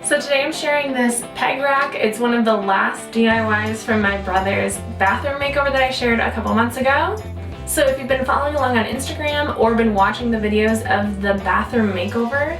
So today I'm sharing this peg rack. It's one of the last DIYs from my brother's bathroom makeover that I shared a couple months ago. So if you've been following along on Instagram or been watching the videos of the bathroom makeover,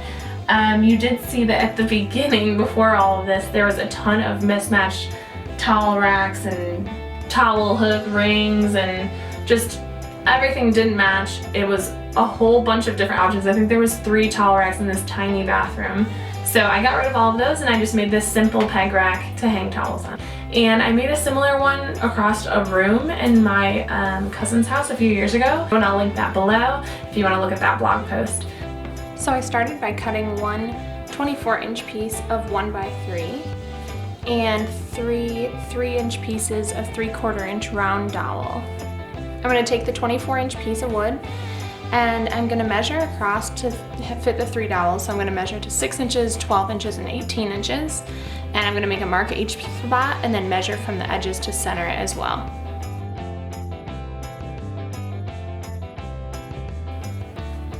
you did see that at the beginning, before all of this, there was a ton of mismatched towel racks and towel hook rings and just everything didn't match. It was a whole bunch of different options. I think there was 3 towel racks in this tiny bathroom. So I got rid of all of those and I just made this simple peg rack to hang towels on. And I made a similar one across a room in my cousin's house a few years ago. And I'll link that below if you want to look at that blog post. So I started by cutting one 24-inch piece of 1x3 and three 3-inch pieces of 3/4-inch round dowel. I'm going to take the 24-inch piece of wood and I'm going to measure across to fit the 3 dowels. So I'm going to measure to 6 inches, 12 inches, and 18 inches. And I'm going to make a mark at each spot and then measure from the edges to center it as well.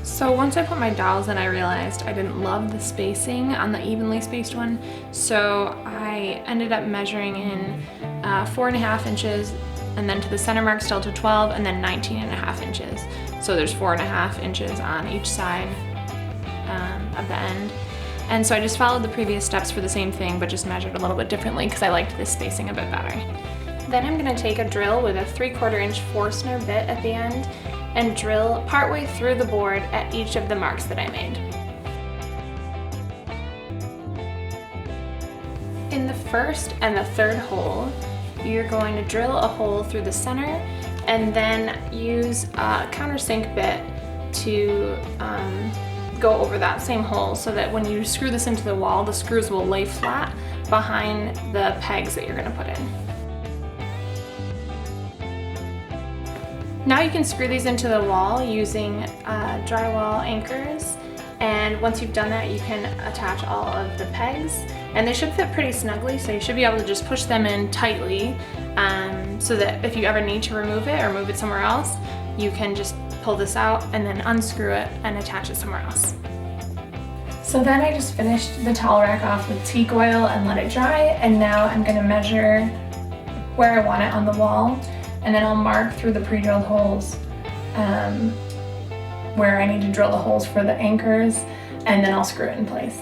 So once I put my dowels in, I realized I didn't love the spacing on the evenly spaced one. So I ended up measuring in 4.5 inches and then to the center mark still to 12 and then 19.5 inches. So there's 4.5 inches on each side of the end. And so I just followed the previous steps for the same thing, but just measured a little bit differently because I liked this spacing a bit better. Then I'm gonna take a drill with a 3/4-inch Forstner bit at the end and drill partway through the board at each of the marks that I made. In the first and the third hole, you're going to drill a hole through the center and then use a countersink bit to go over that same hole so that when you screw this into the wall, the screws will lay flat behind the pegs that you're going to put in. Now you can screw these into the wall using drywall anchors, and once you've done that you can attach all of the pegs and they should fit pretty snugly, so you should be able to just push them in tightly so that if you ever need to remove it or move it somewhere else, you can just pull this out and then unscrew it and attach it somewhere else. So then I just finished the towel rack off with teak oil and let it dry, and now I'm going to measure where I want it on the wall, and then I'll mark through the pre-drilled holes where I need to drill the holes for the anchors, and then I'll screw it in place.